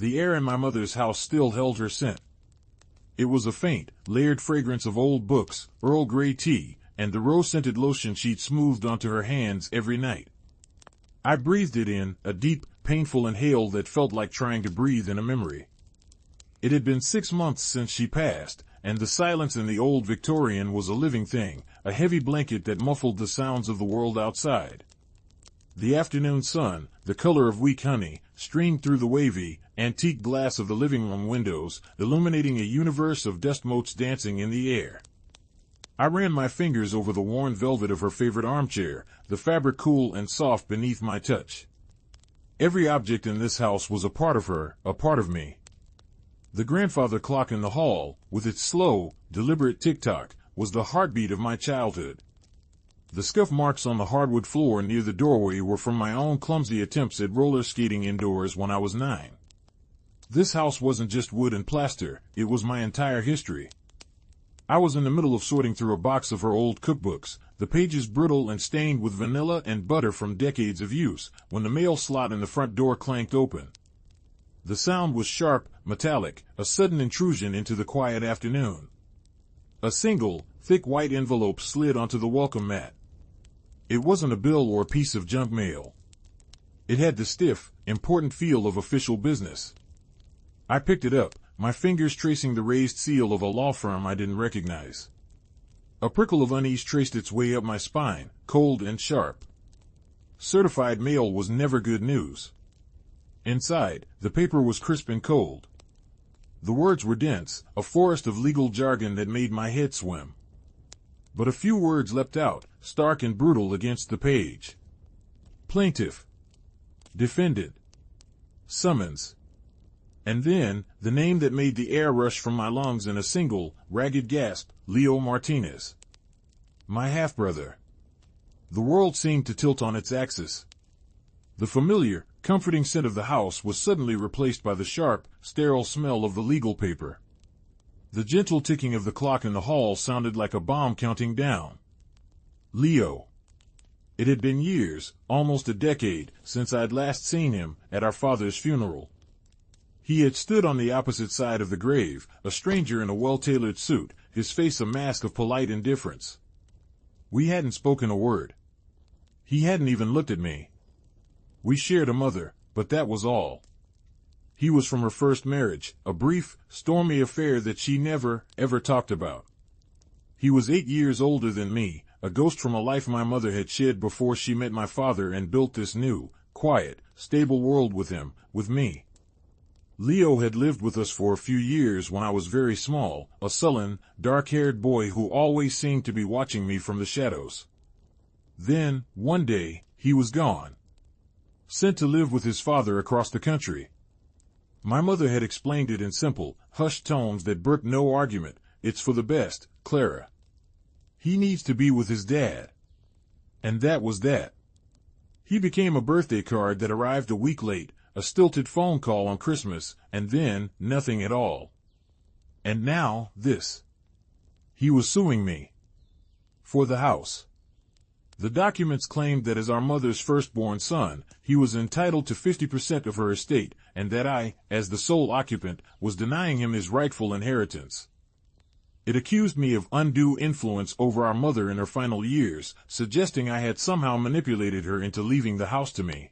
The air in my mother's house still held her scent. It was a faint, layered fragrance of old books, Earl Grey tea, and the rose-scented lotion she'd smoothed onto her hands every night. I breathed it in, a deep, painful inhale that felt like trying to breathe in a memory. It had been 6 months since she passed, and the silence in the old Victorian was a living thing, a heavy blanket that muffled the sounds of the world outside. The afternoon sun, the color of weak honey, streamed through the wavy, antique glass of the living room windows, illuminating a universe of dust motes dancing in the air. I ran my fingers over the worn velvet of her favorite armchair, the fabric cool and soft beneath my touch. Every object in this house was a part of her, a part of me. The grandfather clock in the hall, with its slow, deliberate tick-tock, was the heartbeat of my childhood. The scuff marks on the hardwood floor near the doorway were from my own clumsy attempts at roller skating indoors when I was 9. This house wasn't just wood and plaster, it was my entire history. I was in the middle of sorting through a box of her old cookbooks, the pages brittle and stained with vanilla and butter from decades of use, when the mail slot in the front door clanked open. The sound was sharp, metallic, a sudden intrusion into the quiet afternoon. A single, thick white envelope slid onto the welcome mat. It wasn't a bill or a piece of junk mail. It had the stiff, important feel of official business. I picked it up, my fingers tracing the raised seal of a law firm I didn't recognize. A prickle of unease traced its way up my spine, cold and sharp. Certified mail was never good news. Inside, the paper was crisp and cold. The words were dense, a forest of legal jargon that made my head swim. But a few words leapt out, stark and brutal against the page. Plaintiff. Defendant. Summons. And then, the name that made the air rush from my lungs in a single, ragged gasp, Leo Martinez. My half-brother. The world seemed to tilt on its axis. The familiar, comforting scent of the house was suddenly replaced by the sharp, sterile smell of the legal paper. The gentle ticking of the clock in the hall sounded like a bomb counting down. Leo. It had been years, almost a decade, since I'd last seen him, at our father's funeral. He had stood on the opposite side of the grave, a stranger in a well-tailored suit, his face a mask of polite indifference. We hadn't spoken a word. He hadn't even looked at me. We shared a mother, but that was all. He was from her first marriage, a brief, stormy affair that she never, ever talked about. He was 8 years older than me, a ghost from a life my mother had shed before she met my father and built this new, quiet, stable world with him, with me. Leo had lived with us for a few years when I was very small, a sullen, dark-haired boy who always seemed to be watching me from the shadows. Then, one day, he was gone. Sent to live with his father across the country. My mother had explained it in simple, hushed tones that brooked no argument. It's for the best, Clara. He needs to be with his dad. And that was that. He became a birthday card that arrived a week late, a stilted phone call on Christmas, and then nothing at all. And now, this. He was suing me. For the house. The documents claimed that as our mother's firstborn son, he was entitled to 50% of her estate, and that I, as the sole occupant, was denying him his rightful inheritance. It accused me of undue influence over our mother in her final years, suggesting I had somehow manipulated her into leaving the house to me.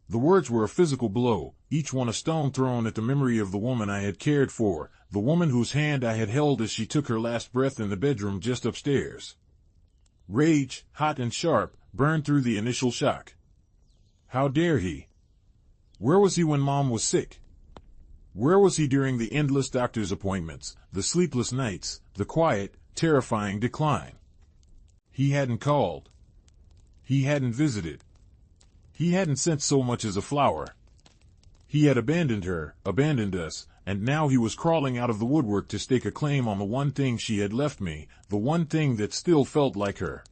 The words were a physical blow, each one a stone thrown at the memory of the woman I had cared for, the woman whose hand I had held as she took her last breath in the bedroom just upstairs. Rage, hot and sharp, burned through the initial shock. How dare he? Where was he when Mom was sick? Where was he during the endless doctor's appointments, the sleepless nights, the quiet, terrifying decline? He hadn't called. He hadn't visited. He hadn't sent so much as a flower. He had abandoned her, abandoned us, and now he was crawling out of the woodwork to stake a claim on the one thing she had left me, the one thing that still felt like her.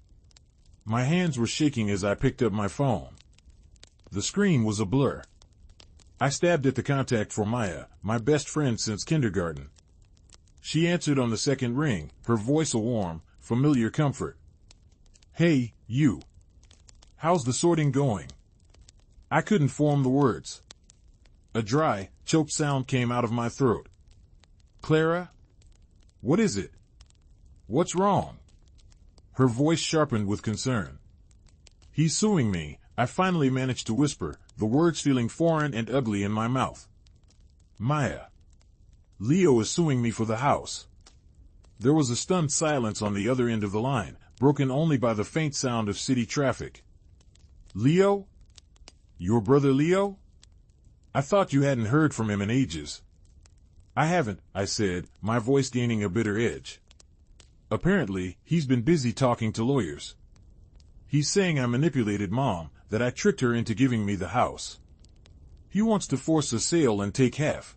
My hands were shaking as I picked up my phone. The screen was a blur. I stabbed at the contact for Maya, my best friend since kindergarten. She answered on the second ring, her voice a warm, familiar comfort. Hey, you. How's the sorting going? I couldn't form the words. A dry, choked sound came out of my throat. Clara? What is it? What's wrong? Her voice sharpened with concern. He's suing me, I finally managed to whisper, the words feeling foreign and ugly in my mouth. Maya. Leo is suing me for the house. There was a stunned silence on the other end of the line, broken only by the faint sound of city traffic. Leo? Your brother Leo? I thought you hadn't heard from him in ages. I haven't, I said, my voice gaining a bitter edge. Apparently, he's been busy talking to lawyers. He's saying I manipulated Mom, that I tricked her into giving me the house. He wants to force a sale and take half.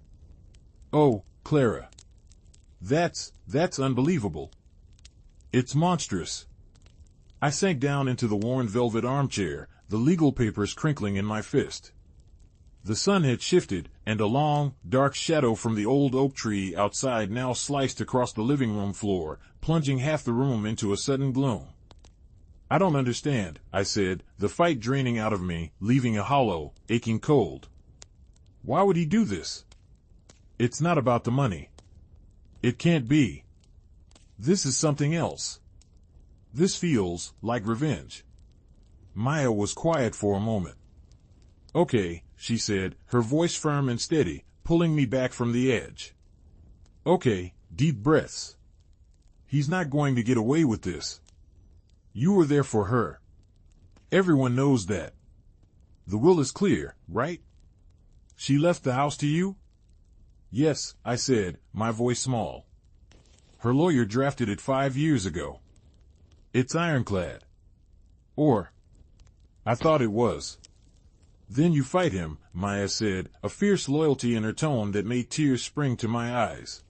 Oh, Clara. That's unbelievable. It's monstrous. I sank down into the worn velvet armchair, the legal papers crinkling in my fist. The sun had shifted, and a long, dark shadow from the old oak tree outside now sliced across the living room floor, plunging half the room into a sudden gloom. I don't understand, I said, the fight draining out of me, leaving a hollow, aching cold. Why would he do this? It's not about the money. It can't be. This is something else. This feels like revenge. Maya was quiet for a moment. Okay, she said, her voice firm and steady, pulling me back from the edge. Okay, deep breaths. He's not going to get away with this. You were there for her. Everyone knows that. The will is clear, right? She left the house to you? Yes, I said, my voice small. Her lawyer drafted it 5 years ago. It's ironclad. Or, I thought it was. Then you fight him, Maya said, a fierce loyalty in her tone that made tears spring to my eyes.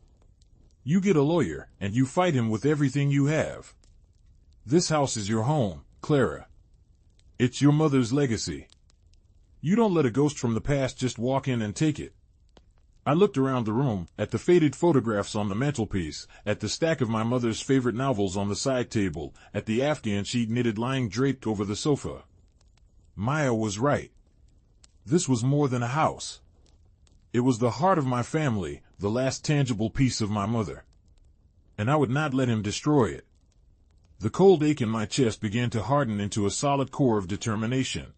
You get a lawyer, and you fight him with everything you have. This house is your home, Clara. It's your mother's legacy. You don't let a ghost from the past just walk in and take it. I looked around the room, at the faded photographs on the mantelpiece, at the stack of my mother's favorite novels on the side table, at the Afghan sheet knitted lying draped over the sofa. Maya was right. This was more than a house. It was the heart of my family, the last tangible piece of my mother. And I would not let him destroy it. The cold ache in my chest began to harden into a solid core of determination.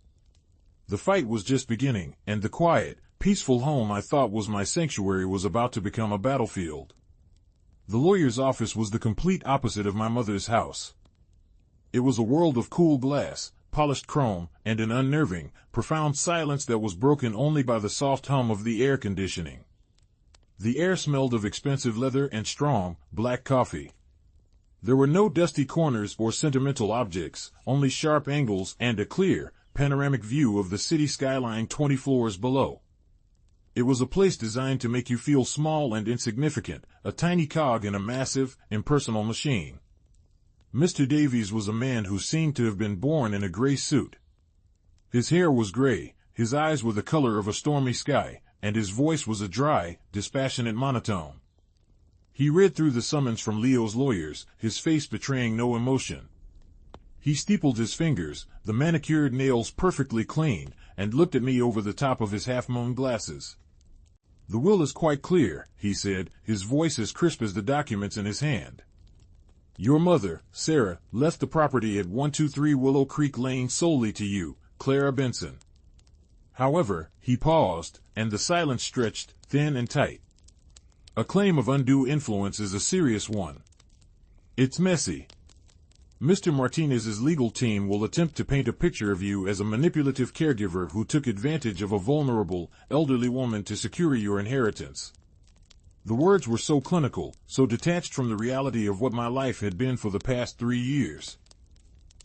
The fight was just beginning, and the quiet, peaceful home I thought was my sanctuary was about to become a battlefield. The lawyer's office was the complete opposite of my mother's house. It was a world of cool glass, polished chrome, and an unnerving, profound silence that was broken only by the soft hum of the air conditioning. The air smelled of expensive leather and strong, black coffee. There were no dusty corners or sentimental objects, only sharp angles and a clear, panoramic view of the city skyline 20 floors below. It was a place designed to make you feel small and insignificant, a tiny cog in a massive, impersonal machine. Mr. Davies was a man who seemed to have been born in a gray suit. His hair was gray, his eyes were the color of a stormy sky, and his voice was a dry, dispassionate monotone. He read through the summons from Leo's lawyers, his face betraying no emotion. He steepled his fingers, the manicured nails perfectly clean, and looked at me over the top of his half-moon glasses. The will is quite clear, he said, his voice as crisp as the documents in his hand. Your mother, Sarah, left the property at 123 Willow Creek Lane solely to you, Clara Benson. However, he paused, and the silence stretched, thin and tight. A claim of undue influence is a serious one. It's messy. Mr. Martinez's legal team will attempt to paint a picture of you as a manipulative caregiver who took advantage of a vulnerable, elderly woman to secure your inheritance. The words were so clinical, so detached from the reality of what my life had been for the past 3 years.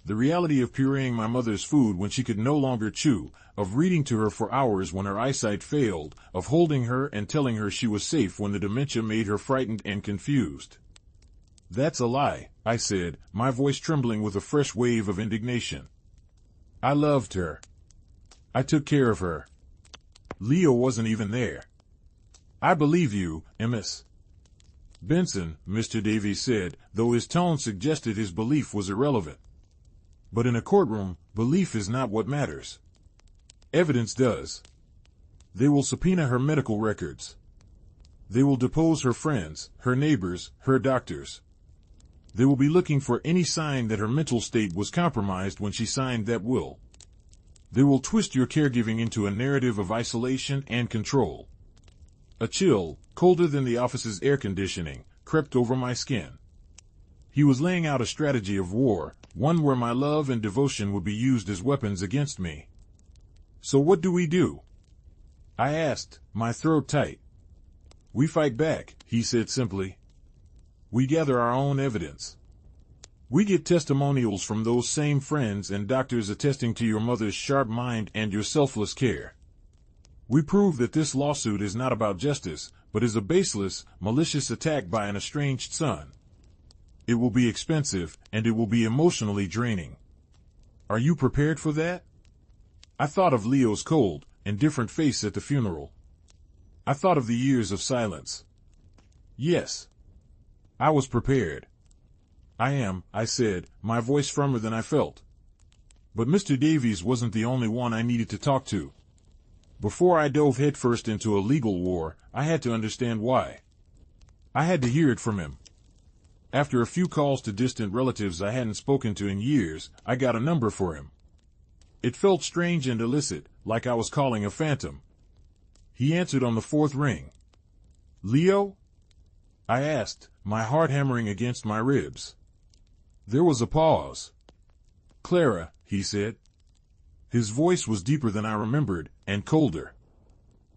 The reality of pureeing my mother's food when she could no longer chew, of reading to her for hours when her eyesight failed, of holding her and telling her she was safe when the dementia made her frightened and confused. That's a lie, I said, my voice trembling with a fresh wave of indignation. I loved her. I took care of her. Leo wasn't even there. I believe you, Ms. Benson, Mr. Davies said, though his tone suggested his belief was irrelevant. But in a courtroom, belief is not what matters. Evidence does. They will subpoena her medical records. They will depose her friends, her neighbors, her doctors. They will be looking for any sign that her mental state was compromised when she signed that will. They will twist your caregiving into a narrative of isolation and control. A chill, colder than the office's air conditioning, crept over my skin. He was laying out a strategy of war, one where my love and devotion would be used as weapons against me. So what do? I asked, my throat tight. We fight back, he said simply. We gather our own evidence. We get testimonials from those same friends and doctors attesting to your mother's sharp mind and your selfless care. We prove that this lawsuit is not about justice, but is a baseless, malicious attack by an estranged son. It will be expensive, and it will be emotionally draining. Are you prepared for that? I thought of Leo's cold, indifferent face at the funeral. I thought of the years of silence. Yes. I was prepared. I am, I said, my voice firmer than I felt. But Mr. Davies wasn't the only one I needed to talk to. Before I dove headfirst into a legal war, I had to understand why. I had to hear it from him. After a few calls to distant relatives I hadn't spoken to in years, I got a number for him. It felt strange and illicit, like I was calling a phantom. He answered on the fourth ring. Leo? I asked, my heart hammering against my ribs. There was a pause. Clara, he said. His voice was deeper than I remembered, and colder.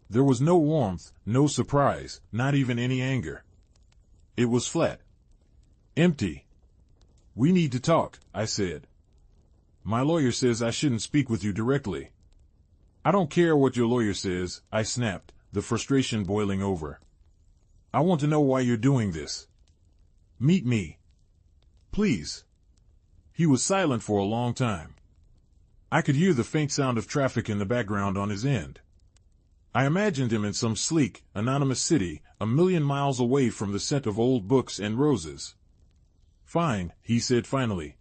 There was no warmth, no surprise, not even any anger. It was flat. Empty. We need to talk, I said. My lawyer says I shouldn't speak with you directly. I don't care what your lawyer says, I snapped, the frustration boiling over. I want to know why you're doing this. Meet me. Please. He was silent for a long time. I could hear the faint sound of traffic in the background on his end. I imagined him in some sleek, anonymous city, a million miles away from the scent of old books and roses. Fine, he said finally.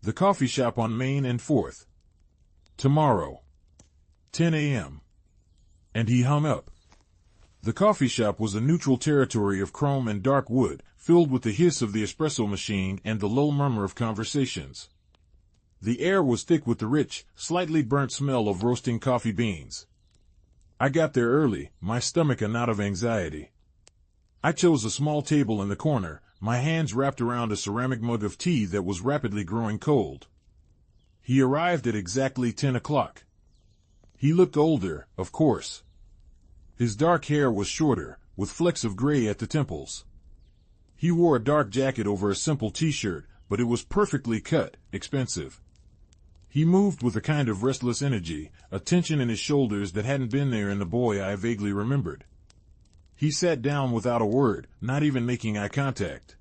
The coffee shop on Main and 4th. Tomorrow. 10 a.m. And he hung up. The coffee shop was a neutral territory of chrome and dark wood, filled with the hiss of the espresso machine and the low murmur of conversations. The air was thick with the rich, slightly burnt smell of roasting coffee beans. I got there early, my stomach a knot of anxiety. I chose a small table in the corner, my hands wrapped around a ceramic mug of tea that was rapidly growing cold. He arrived at exactly 10 o'clock. He looked older, of course. His dark hair was shorter, with flecks of gray at the temples. He wore a dark jacket over a simple t-shirt, but it was perfectly cut, expensive. He moved with a kind of restless energy, a tension in his shoulders that hadn't been there in the boy I vaguely remembered. He sat down without a word, not even making eye contact.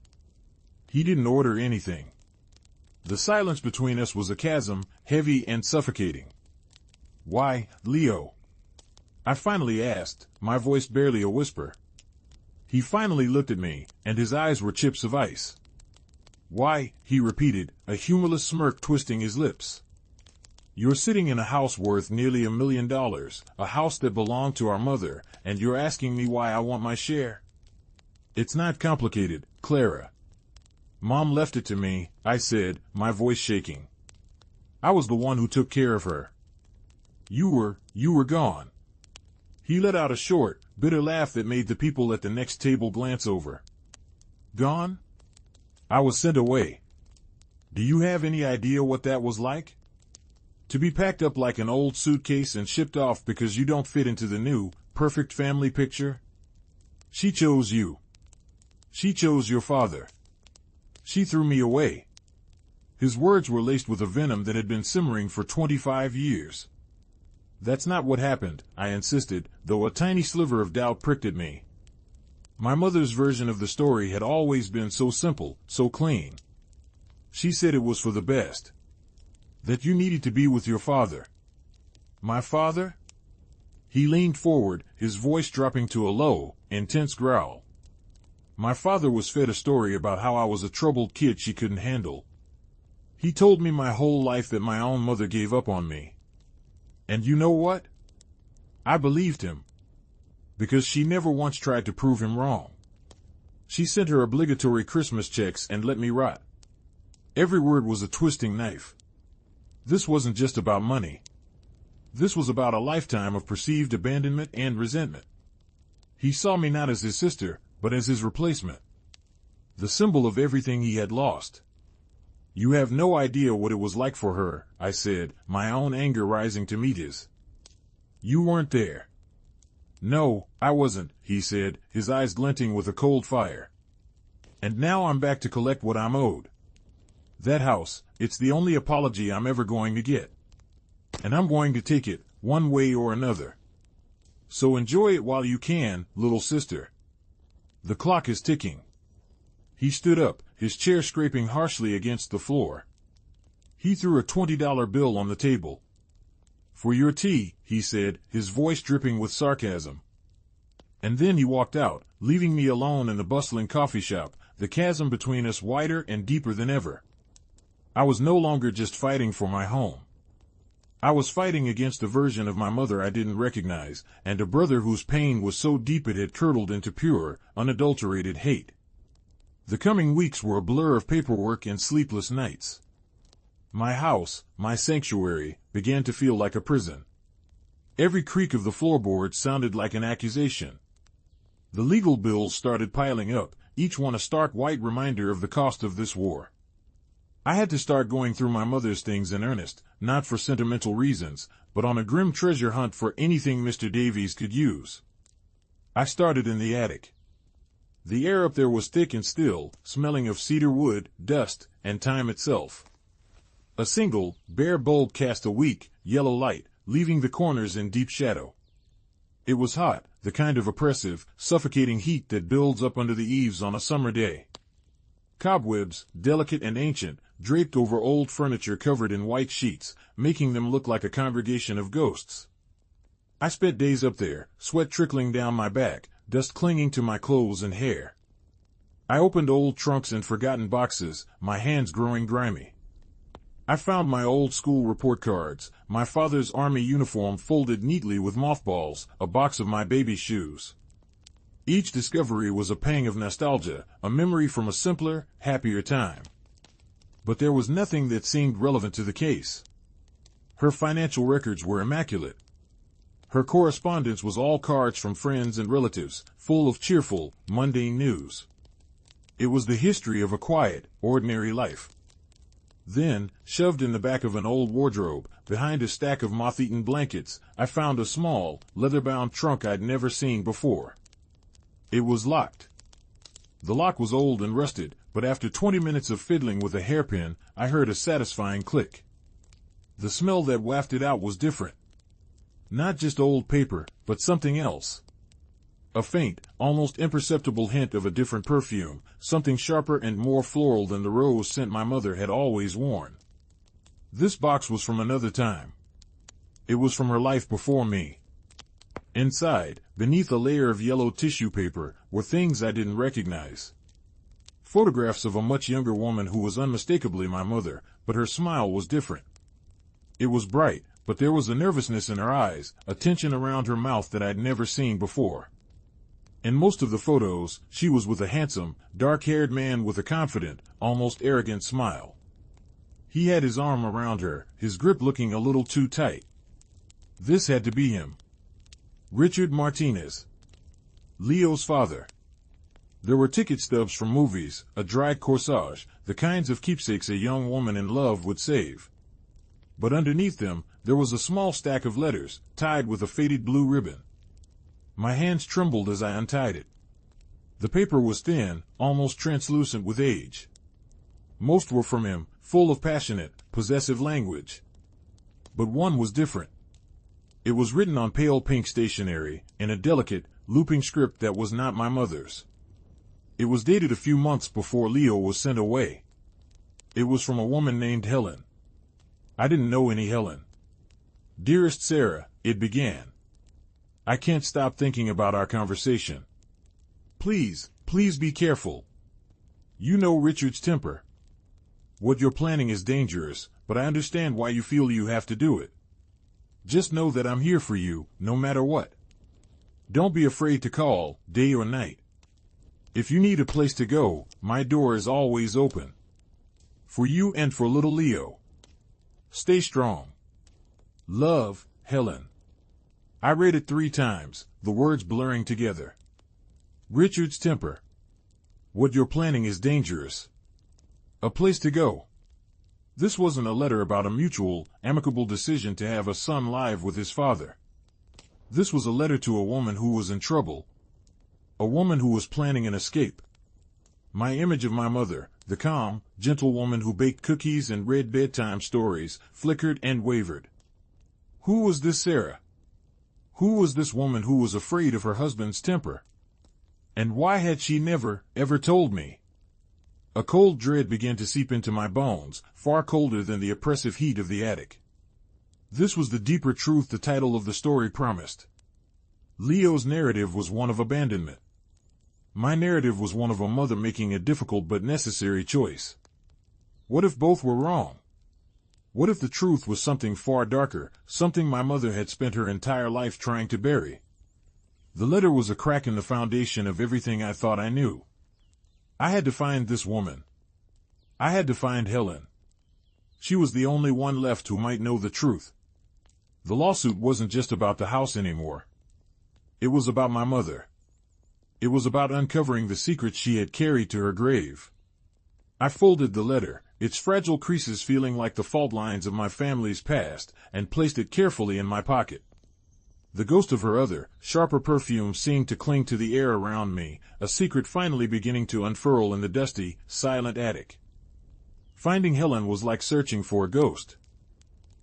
He didn't order anything. The silence between us was a chasm, heavy and suffocating. Why, Leo? I finally asked, my voice barely a whisper. He finally looked at me, and his eyes were chips of ice. Why, he repeated, a humorless smirk twisting his lips. You're sitting in a house worth nearly $1 million, a house that belonged to our mother, and you're asking me why I want my share? It's not complicated, Clara. Mom left it to me, I said, my voice shaking. I was the one who took care of her. You were gone. He let out a short, bitter laugh that made the people at the next table glance over. Gone? I was sent away. Do you have any idea what that was like? To be packed up like an old suitcase and shipped off because you don't fit into the new, perfect family picture? She chose you. She chose your father. She threw me away. His words were laced with a venom that had been simmering for 25 years. That's not what happened, I insisted, though a tiny sliver of doubt pricked at me. My mother's version of the story had always been so simple, so clean. She said it was for the best. That you needed to be with your father. My father? He leaned forward, his voice dropping to a low, intense growl. My father was fed a story about how I was a troubled kid she couldn't handle. He told me my whole life that my own mother gave up on me. And you know what? I believed him, because she never once tried to prove him wrong. She sent her obligatory Christmas checks and let me rot. Every word was a twisting knife. This wasn't just about money. This was about a lifetime of perceived abandonment and resentment. He saw me not as his sister, but as his replacement. The symbol of everything he had lost. You have no idea what it was like for her, I said, my own anger rising to meet his. You weren't there. No, I wasn't, he said, his eyes glinting with a cold fire. And now I'm back to collect what I'm owed. That house, it's the only apology I'm ever going to get. And I'm going to take it, one way or another. So enjoy it while you can, little sister. The clock is ticking. He stood up, his chair scraping harshly against the floor. He threw a $20 bill on the table. For your tea, he said, his voice dripping with sarcasm. And then he walked out, leaving me alone in the bustling coffee shop, the chasm between us wider and deeper than ever. I was no longer just fighting for my home. I was fighting against a version of my mother I didn't recognize, and a brother whose pain was so deep it had curdled into pure, unadulterated hate. The coming weeks were a blur of paperwork and sleepless nights. My house, my sanctuary, began to feel like a prison. Every creak of the floorboards sounded like an accusation. The legal bills started piling up, each one a stark white reminder of the cost of this war. I had to start going through my mother's things in earnest, not for sentimental reasons, but on a grim treasure hunt for anything Mr. Davies could use. I started in the attic. The air up there was thick and still, smelling of cedar wood, dust, and time itself. A single, bare bulb cast a weak, yellow light, leaving the corners in deep shadow. It was hot, the kind of oppressive, suffocating heat that builds up under the eaves on a summer day. Cobwebs, delicate and ancient, draped over old furniture covered in white sheets, making them look like a congregation of ghosts. I spent days up there, sweat trickling down my back, dust clinging to my clothes and hair. I opened old trunks and forgotten boxes, my hands growing grimy. I found my old school report cards, my father's army uniform folded neatly with mothballs, a box of my baby shoes. Each discovery was a pang of nostalgia, a memory from a simpler, happier time. But there was nothing that seemed relevant to the case. Her financial records were immaculate. Her correspondence was all cards from friends and relatives, full of cheerful, mundane news. It was the history of a quiet, ordinary life. Then, shoved in the back of an old wardrobe, behind a stack of moth-eaten blankets, I found a small, leather-bound trunk I'd never seen before. It was locked. The lock was old and rusted, but after 20 minutes of fiddling with a hairpin, I heard a satisfying click. The smell that wafted out was different. Not just old paper, but something else. A faint, almost imperceptible hint of a different perfume, something sharper and more floral than the rose scent my mother had always worn. This box was from another time. It was from her life before me. Inside, beneath a layer of yellow tissue paper, were things I didn't recognize. Photographs of a much younger woman who was unmistakably my mother, but her smile was different. It was bright, but there was a nervousness in her eyes, a tension around her mouth that I'd never seen before. In most of the photos, she was with a handsome, dark-haired man with a confident, almost arrogant smile. He had his arm around her, his grip looking a little too tight. This had to be him. Richard Martinez. Leo's father. There were ticket stubs from movies, a dry corsage, the kinds of keepsakes a young woman in love would save. But underneath them, there was a small stack of letters, tied with a faded blue ribbon. My hands trembled as I untied it. The paper was thin, almost translucent with age. Most were from him, full of passionate, possessive language. But one was different. It was written on pale pink stationery, in a delicate, looping script that was not my mother's. It was dated a few months before Leo was sent away. It was from a woman named Helen. I didn't know any Helen. Dearest Sarah, it began. I can't stop thinking about our conversation. Please, please be careful. You know Richard's temper. What you're planning is dangerous, but I understand why you feel you have to do it. Just know that I'm here for you, no matter what. Don't be afraid to call, day or night. If you need a place to go, my door is always open. For you and for little Leo. Stay strong. Love, Helen. I read it 3 times, the words blurring together. Richard's temper. What you're planning is dangerous. A place to go. This wasn't a letter about a mutual, amicable decision to have a son live with his father. This was a letter to a woman who was in trouble. A woman who was planning an escape. My image of my mother, the calm, gentle woman who baked cookies and read bedtime stories, flickered and wavered. Who was this Sarah? Who was this woman who was afraid of her husband's temper? And why had she never, ever told me? A cold dread began to seep into my bones, far colder than the oppressive heat of the attic. This was the deeper truth the title of the story promised. Leo's narrative was one of abandonment. My narrative was one of a mother making a difficult but necessary choice. What if both were wrong? What if the truth was something far darker, something my mother had spent her entire life trying to bury? The letter was a crack in the foundation of everything I thought I knew. I had to find this woman. I had to find Helen. She was the only one left who might know the truth. The lawsuit wasn't just about the house anymore. It was about my mother. It was about uncovering the secrets she had carried to her grave. I folded the letter, its fragile creases feeling like the fault lines of my family's past, and placed it carefully in my pocket. The ghost of her other, sharper perfume seemed to cling to the air around me, a secret finally beginning to unfurl in the dusty, silent attic. Finding Helen was like searching for a ghost.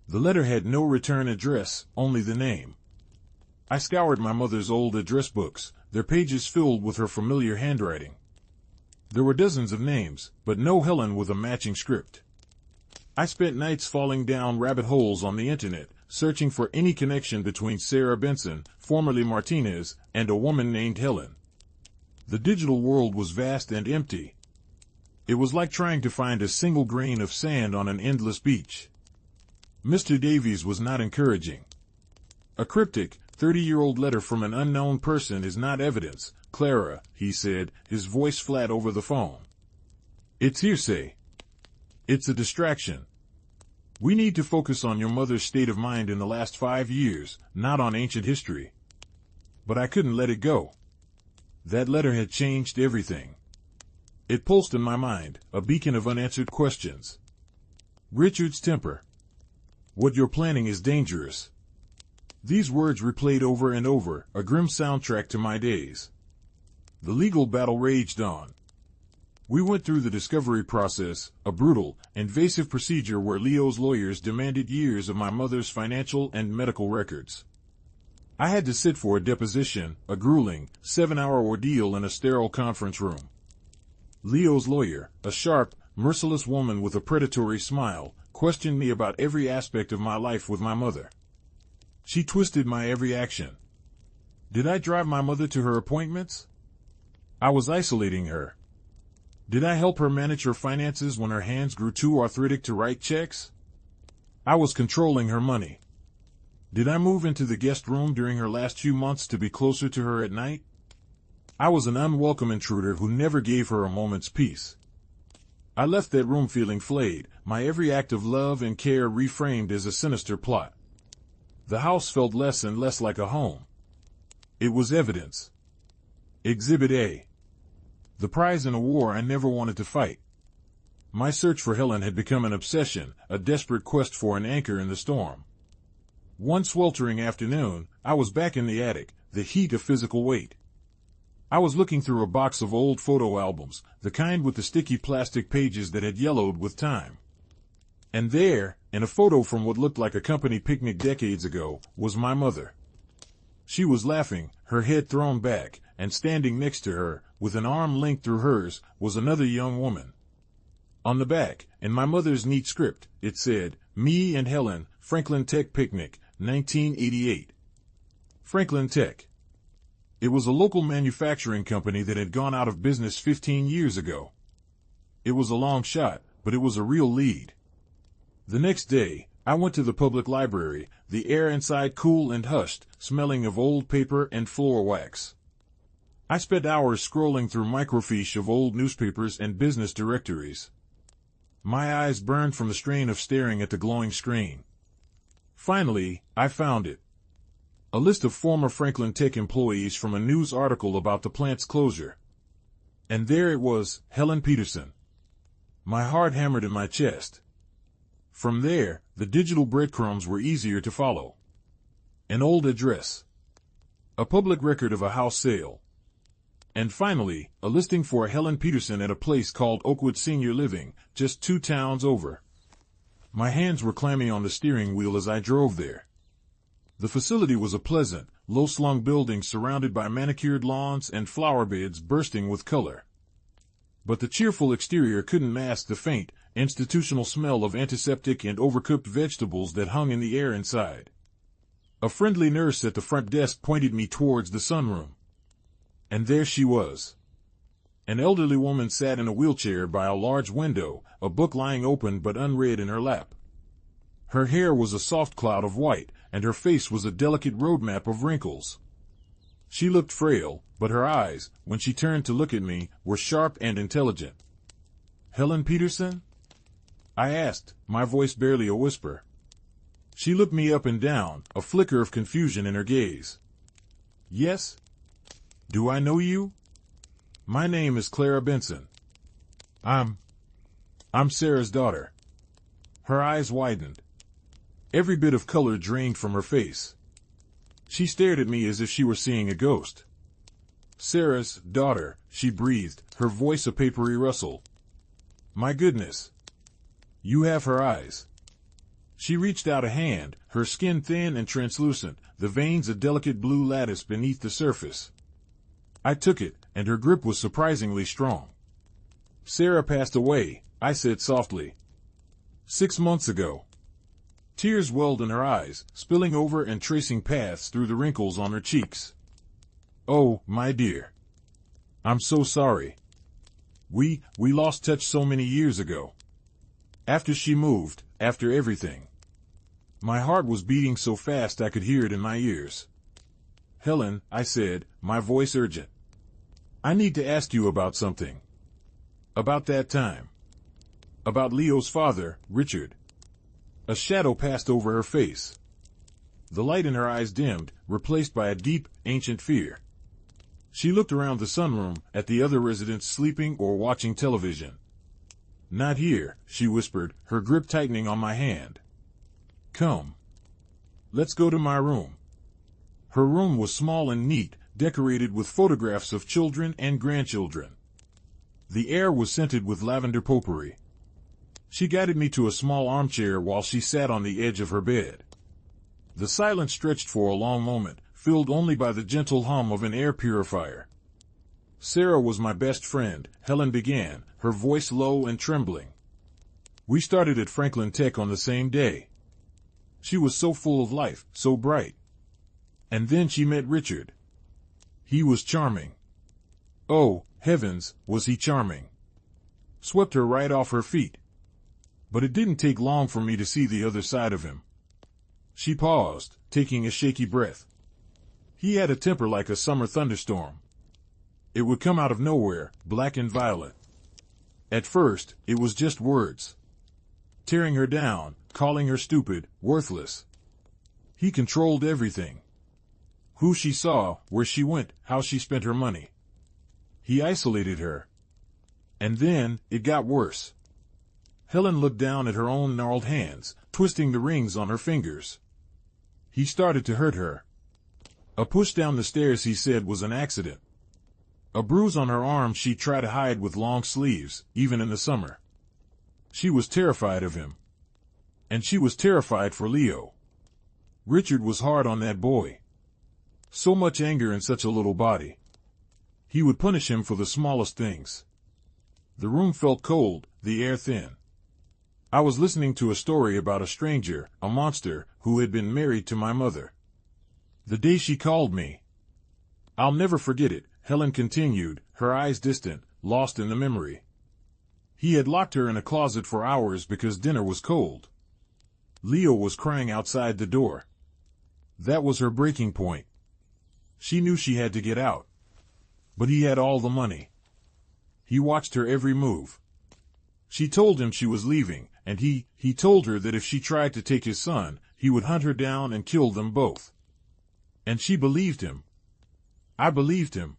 The letter had no return address, only the name. I scoured my mother's old address books, their pages filled with her familiar handwriting. There were dozens of names, but no Helen with a matching script. I spent nights falling down rabbit holes on the internet, searching for any connection between Sarah Benson, formerly Martinez, and a woman named Helen. The digital world was vast and empty. It was like trying to find a single grain of sand on an endless beach. Mr. Davies was not encouraging. A cryptic, 30-year-old letter from an unknown person is not evidence, Clara, he said, his voice flat over the phone. It's hearsay. It's a distraction. We need to focus on your mother's state of mind in the last 5 years, not on ancient history. But I couldn't let it go. That letter had changed everything. It pulsed in my mind, a beacon of unanswered questions. Richard's temper. What you're planning is dangerous. These words replayed over and over, a grim soundtrack to my days. The legal battle raged on. We went through the discovery process, a brutal, invasive procedure where Leo's lawyers demanded years of my mother's financial and medical records. I had to sit for a deposition, a grueling, 7-hour ordeal in a sterile conference room. Leo's lawyer, a sharp, merciless woman with a predatory smile, questioned me about every aspect of my life with my mother. She twisted my every action. Did I drive my mother to her appointments? I was isolating her. Did I help her manage her finances when her hands grew too arthritic to write checks? I was controlling her money. Did I move into the guest room during her last few months to be closer to her at night? I was an unwelcome intruder who never gave her a moment's peace. I left that room feeling flayed, my every act of love and care reframed as a sinister plot. The house felt less and less like a home. It was evidence. Exhibit A. The prize in a war I never wanted to fight. My search for Helen had become an obsession, a desperate quest for an anchor in the storm. One sweltering afternoon, I was back in the attic, the heat of physical weight. I was looking through a box of old photo albums, the kind with the sticky plastic pages that had yellowed with time. And there, in a photo from what looked like a company picnic decades ago, was my mother. She was laughing, her head thrown back, and standing next to her, with an arm linked through hers, was another young woman. On the back, in my mother's neat script, it said, "Me and Helen, Franklin Tech Picnic, 1988. Franklin Tech. It was a local manufacturing company that had gone out of business 15 years ago. It was a long shot, but it was a real lead. The next day, I went to the public library, the air inside cool and hushed, smelling of old paper and floor wax. I spent hours scrolling through microfiche of old newspapers and business directories. My eyes burned from the strain of staring at the glowing screen. Finally, I found it. A list of former Franklin Tech employees from a news article about the plant's closure. And there it was, Helen Peterson. My heart hammered in my chest. From there, the digital breadcrumbs were easier to follow. An old address. A public record of a house sale. And finally, a listing for Helen Peterson at a place called Oakwood Senior Living, just 2 towns over. My hands were clammy on the steering wheel as I drove there. The facility was a pleasant, low-slung building surrounded by manicured lawns and flower beds bursting with color. But the cheerful exterior couldn't mask the faint, institutional smell of antiseptic and overcooked vegetables that hung in the air inside. A friendly nurse at the front desk pointed me towards the sunroom. And there she was. An elderly woman sat in a wheelchair by a large window, a book lying open but unread in her lap. Her hair was a soft cloud of white, and her face was a delicate roadmap of wrinkles. She looked frail, but her eyes, when she turned to look at me, were sharp and intelligent. "Helen Peterson?" I asked, my voice barely a whisper. She looked me up and down, a flicker of confusion in her gaze. "Yes? Do I know you? My name is Clara Benson. I'm Sarah's daughter." Her eyes widened. Every bit of color drained from her face. She stared at me as if she were seeing a ghost. "Sarah's daughter," she breathed, her voice a papery rustle. "My goodness. You have her eyes." She reached out a hand, her skin thin and translucent, the veins a delicate blue lattice beneath the surface. I took it, and her grip was surprisingly strong. "Sarah passed away," I said softly. 6 months ago." Tears welled in her eyes, spilling over and tracing paths through the wrinkles on her cheeks. "Oh, my dear. I'm so sorry. We lost touch so many years ago. After she moved, after everything." My heart was beating so fast I could hear it in my ears. "Helen," I said, my voice urgent. "I need to ask you about something. About that time. About Leo's father, Richard." A shadow passed over her face. The light in her eyes dimmed, replaced by a deep, ancient fear. She looked around the sunroom, at the other residents sleeping or watching television. "Not here," she whispered, her grip tightening on my hand. "Come. Let's go to my room." Her room was small and neat, decorated with photographs of children and grandchildren. The air was scented with lavender potpourri. She guided me to a small armchair while she sat on the edge of her bed. The silence stretched for a long moment, filled only by the gentle hum of an air purifier. "Sarah was my best friend," Helen began, her voice low and trembling. "We started at Franklin Tech on the same day. She was so full of life, so bright. And then she met Richard. He was charming. Oh, heavens, was he charming. Swept her right off her feet. But it didn't take long for me to see the other side of him." She paused, taking a shaky breath. "He had a temper like a summer thunderstorm. It would come out of nowhere, black and violent. At first, it was just words. Tearing her down, calling her stupid, worthless. He controlled everything. Who she saw, where she went, how she spent her money. He isolated her. And then, it got worse." Helen looked down at her own gnarled hands, twisting the rings on her fingers. "He started to hurt her. A push down the stairs, he said, was an accident. A bruise on her arm she tried to hide with long sleeves, even in the summer. She was terrified of him. And she was terrified for Leo. Richard was hard on that boy. So much anger in such a little body. He would punish him for the smallest things." The room felt cold, the air thin. I was listening to a story about a stranger, a monster, who had been married to my mother. The day she called me. "I'll never forget it," Helen continued, her eyes distant, lost in the memory. "He had locked her in a closet for hours because dinner was cold. Leo was crying outside the door. That was her breaking point. She knew she had to get out. But he had all the money. He watched her every move. She told him she was leaving, and he told her that if she tried to take his son, he would hunt her down and kill them both. And she believed him. I believed him.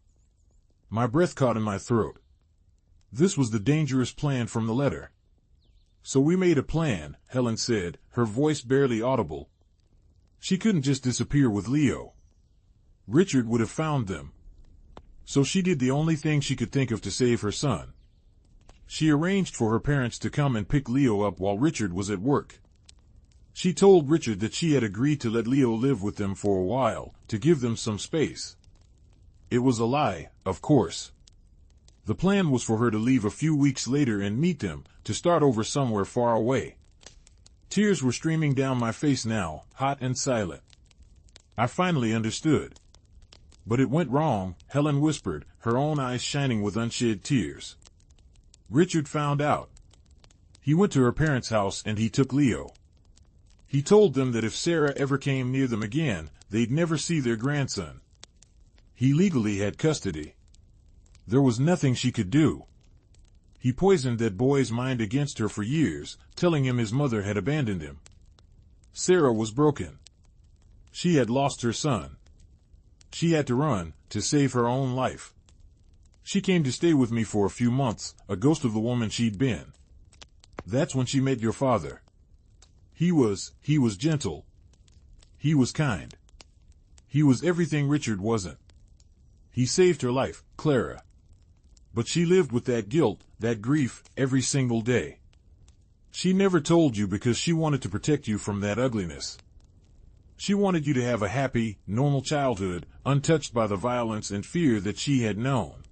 My breath caught in my throat. This was the dangerous plan from the letter. So we made a plan, Helen said, her voice barely audible. She couldn't just disappear with Leo. Richard would have found them. So she did the only thing she could think of to save her son. She arranged for her parents to come and pick Leo up while Richard was at work. She told Richard that she had agreed to let Leo live with them for a while, to give them some space. It was a lie, of course. The plan was for her to leave a few weeks later and meet them, to start over somewhere far away. Tears were streaming down my face now, hot and silent. I finally understood. But it went wrong, Helen whispered, her own eyes shining with unshed tears. Richard found out. He went to her parents' house and he took Leo. He told them that if Sarah ever came near them again, they'd never see their grandson. He legally had custody. There was nothing she could do. He poisoned that boy's mind against her for years, telling him his mother had abandoned him. Sarah was broken. She had lost her son. She had to run, to save her own life. She came to stay with me for a few months, a ghost of the woman she'd been. That's when she met your father. He was gentle. He was kind. He was everything Richard wasn't. He saved her life, Clara. But she lived with that guilt, that grief, every single day. She never told you because she wanted to protect you from that ugliness. She wanted you to have a happy, normal childhood, untouched by the violence and fear that she had known.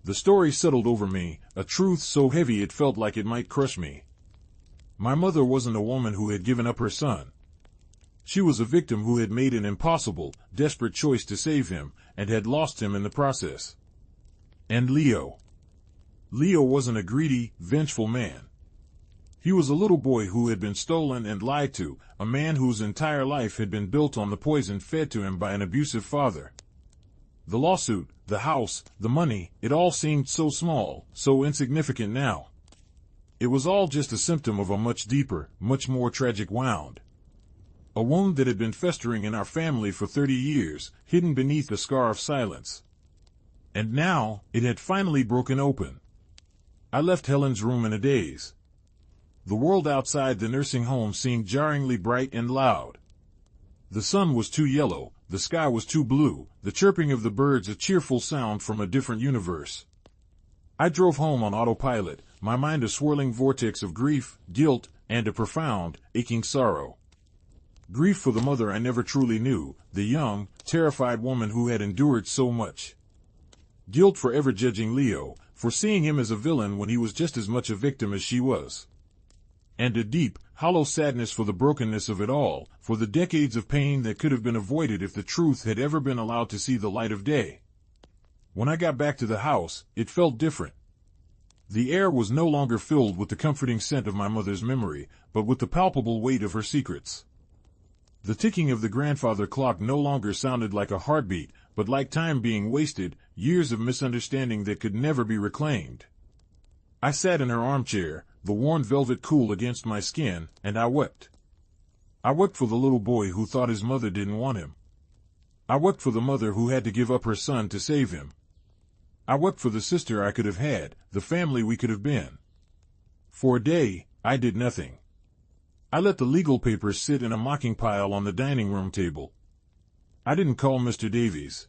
The story settled over me, a truth so heavy it felt like it might crush me. My mother wasn't a woman who had given up her son. She was a victim who had made an impossible, desperate choice to save him, and had lost him in the process. And Leo. Leo wasn't a greedy, vengeful man. He was a little boy who had been stolen and lied to, a man whose entire life had been built on the poison fed to him by an abusive father. The lawsuit, the house, the money, it all seemed so small, so insignificant now. It was all just a symptom of a much deeper, much more tragic wound. A wound that had been festering in our family for 30 years, hidden beneath a scar of silence. And now, it had finally broken open. I left Helen's room in a daze. The world outside the nursing home seemed jarringly bright and loud. The sun was too yellow, the sky was too blue, the chirping of the birds a cheerful sound from a different universe. I drove home on autopilot, my mind a swirling vortex of grief, guilt, and a profound, aching sorrow. Grief for the mother I never truly knew, the young, terrified woman who had endured so much. Guilt for ever judging Leo, for seeing him as a villain when he was just as much a victim as she was. And a deep, hollow sadness for the brokenness of it all, for the decades of pain that could have been avoided if the truth had ever been allowed to see the light of day. When I got back to the house, it felt different. The air was no longer filled with the comforting scent of my mother's memory, but with the palpable weight of her secrets. The ticking of the grandfather clock no longer sounded like a heartbeat, but like time being wasted, years of misunderstanding that could never be reclaimed. I sat in her armchair, the worn velvet cool against my skin, and I wept. I wept for the little boy who thought his mother didn't want him. I wept for the mother who had to give up her son to save him. I wept for the sister I could have had, the family we could have been. For a day, I did nothing. I let the legal papers sit in a mocking pile on the dining room table. I didn't call Mr. Davies.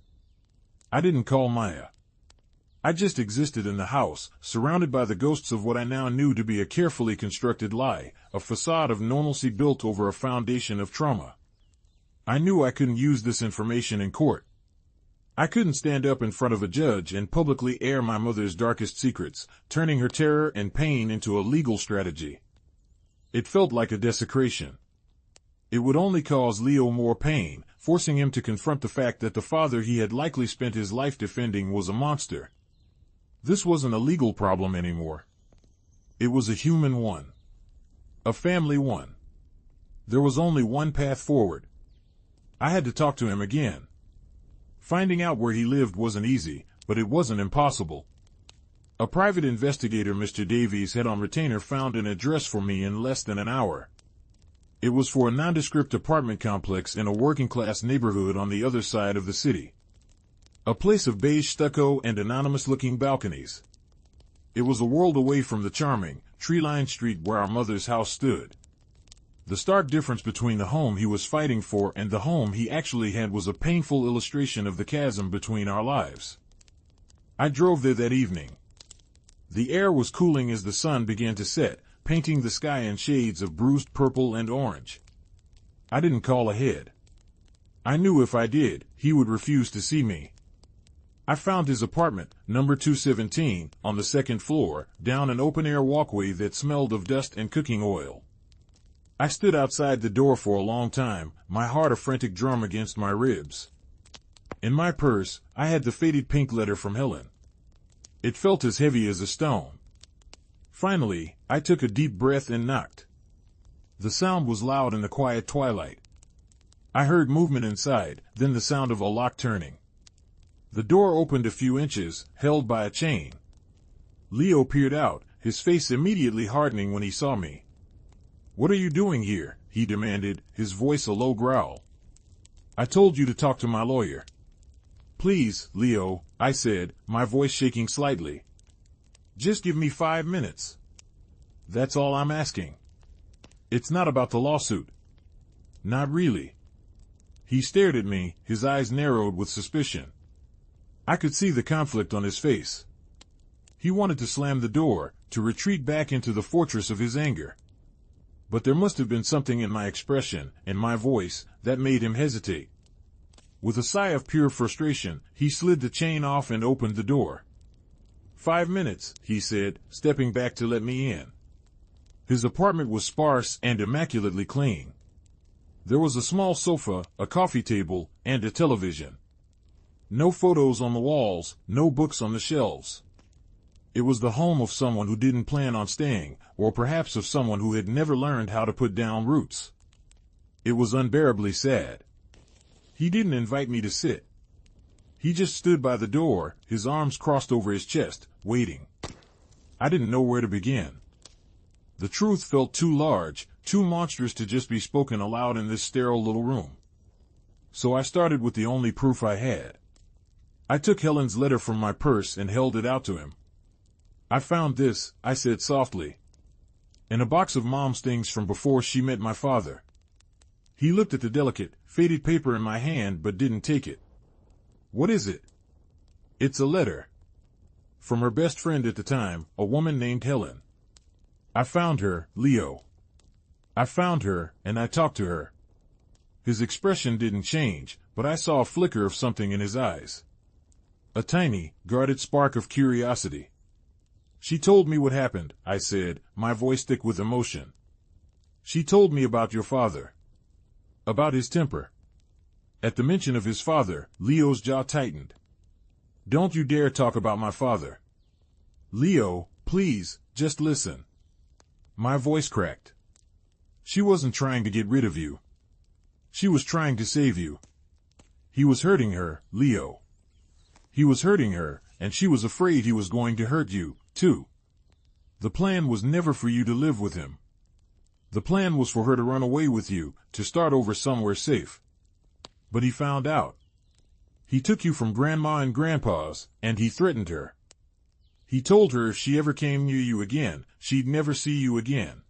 I didn't call Maya. I just existed in the house, surrounded by the ghosts of what I now knew to be a carefully constructed lie, a facade of normalcy built over a foundation of trauma. I knew I couldn't use this information in court. I couldn't stand up in front of a judge and publicly air my mother's darkest secrets, turning her terror and pain into a legal strategy. It felt like a desecration. It would only cause Leo more pain, forcing him to confront the fact that the father he had likely spent his life defending was a monster. This wasn't a legal problem anymore. It was a human one. A family one. There was only one path forward. I had to talk to him again. Finding out where he lived wasn't easy, but it wasn't impossible. A private investigator, Mr. Davies, had on retainer found an address for me in less than an hour. It was for a nondescript apartment complex in a working-class neighborhood on the other side of the city. A place of beige stucco and anonymous-looking balconies. It was a world away from the charming, tree-lined street where our mother's house stood. The stark difference between the home he was fighting for and the home he actually had was a painful illustration of the chasm between our lives. I drove there that evening. The air was cooling as the sun began to set, painting the sky in shades of bruised purple and orange. I didn't call ahead. I knew if I did, he would refuse to see me. I found his apartment, number 217, on the second floor, down an open-air walkway that smelled of dust and cooking oil. I stood outside the door for a long time, my heart a frantic drum against my ribs. In my purse, I had the faded pink letter from Helen. It felt as heavy as a stone. Finally, I took a deep breath and knocked. The sound was loud in the quiet twilight. I heard movement inside, then the sound of a lock turning. The door opened a few inches, held by a chain. Leo peered out, his face immediately hardening when he saw me. "What are you doing here?" he demanded, his voice a low growl. "I told you to talk to my lawyer." "Please, Leo," I said, my voice shaking slightly. "Just give me 5 minutes. That's all I'm asking. It's not about the lawsuit." "Not really." He stared at me, his eyes narrowed with suspicion. I could see the conflict on his face. He wanted to slam the door, to retreat back into the fortress of his anger. But there must have been something in my expression, and my voice, that made him hesitate. With a sigh of pure frustration, he slid the chain off and opened the door. 5 minutes, he said, stepping back to let me in. His apartment was sparse and immaculately clean. There was a small sofa, a coffee table, and a television. No photos on the walls, no books on the shelves. It was the home of someone who didn't plan on staying, or perhaps of someone who had never learned how to put down roots. It was unbearably sad. He didn't invite me to sit. He just stood by the door, his arms crossed over his chest, waiting. I didn't know where to begin. The truth felt too large, too monstrous to just be spoken aloud in this sterile little room. So I started with the only proof I had. I took Helen's letter from my purse and held it out to him. "I found this," I said softly. "In a box of Mom's things from before she met my father." He looked at the delicate, faded paper in my hand but didn't take it. "What is it?" "It's a letter. From her best friend at the time, a woman named Helen. I found her, Leo. I found her, and I talked to her." His expression didn't change, but I saw a flicker of something in his eyes. A tiny, guarded spark of curiosity. "She told me what happened," I said, my voice thick with emotion. "She told me about your father. About his temper." At the mention of his father, Leo's jaw tightened. "Don't you dare talk about my father." "Leo, please, just listen." My voice cracked. "She wasn't trying to get rid of you. She was trying to save you. He was hurting her, Leo. He was hurting her, and she was afraid he was going to hurt you, too. The plan was never for you to live with him. The plan was for her to run away with you, to start over somewhere safe. But he found out. He took you from Grandma and Grandpa's, and he threatened her. He told her if she ever came near you again, she'd never see you again."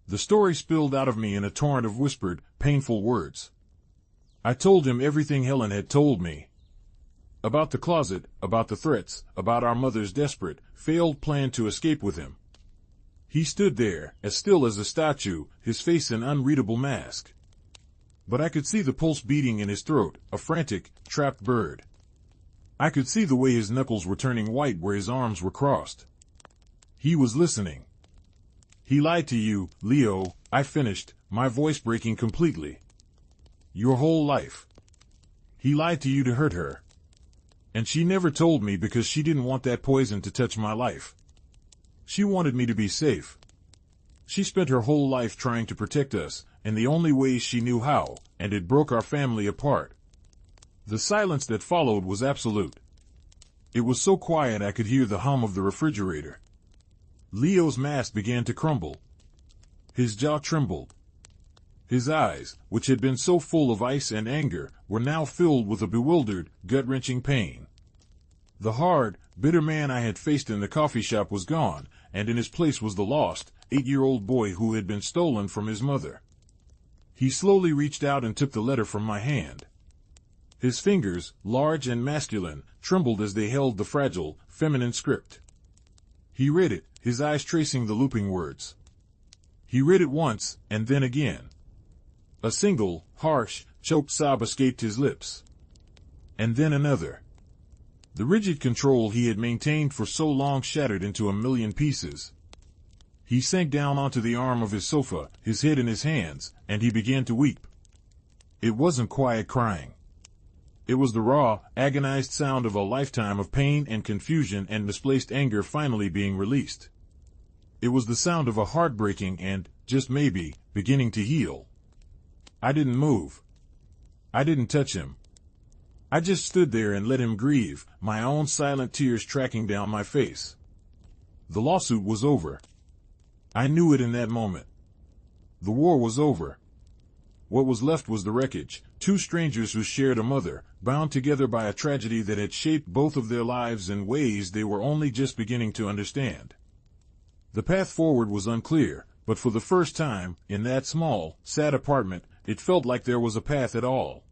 The story spilled out of me in a torrent of whispered, painful words. I told him everything Helen had told me. About the closet, about the threats, about our mother's desperate, failed plan to escape with him. He stood there, as still as a statue, his face an unreadable mask. But I could see the pulse beating in his throat, a frantic, trapped bird. I could see the way his knuckles were turning white where his arms were crossed. He was listening. "He lied to you, Leo," I finished, my voice breaking completely. "Your whole life. He lied to you to hurt her. And she never told me because she didn't want that poison to touch my life. She wanted me to be safe. She spent her whole life trying to protect us, in the only ways she knew how, and it broke our family apart. The silence that followed was absolute. It was so quiet I could hear the hum of the refrigerator. Leo's mask began to crumble. His jaw trembled. His eyes, which had been so full of ice and anger, were now filled with a bewildered, gut-wrenching pain. The hard, bitter man I had faced in the coffee shop was gone, and in his place was the lost, 8-year-old boy who had been stolen from his mother. He slowly reached out and took the letter from my hand. His fingers, large and masculine, trembled as they held the fragile, feminine script. He read it, his eyes tracing the looping words. He read it once, and then again. A single, harsh, choked sob escaped his lips. And then another. The rigid control he had maintained for so long shattered into a million pieces. He sank down onto the arm of his sofa, his head in his hands, and he began to weep. It wasn't quiet crying. It was the raw, agonized sound of a lifetime of pain and confusion and misplaced anger finally being released. It was the sound of a heart breaking and, just maybe, beginning to heal. I didn't move. I didn't touch him. I just stood there and let him grieve, my own silent tears tracking down my face. The lawsuit was over. I knew it in that moment. The war was over. What was left was the wreckage, two strangers who shared a mother, bound together by a tragedy that had shaped both of their lives in ways they were only just beginning to understand. The path forward was unclear, but for the first time, in that small, sad apartment, it felt like there was a path at all.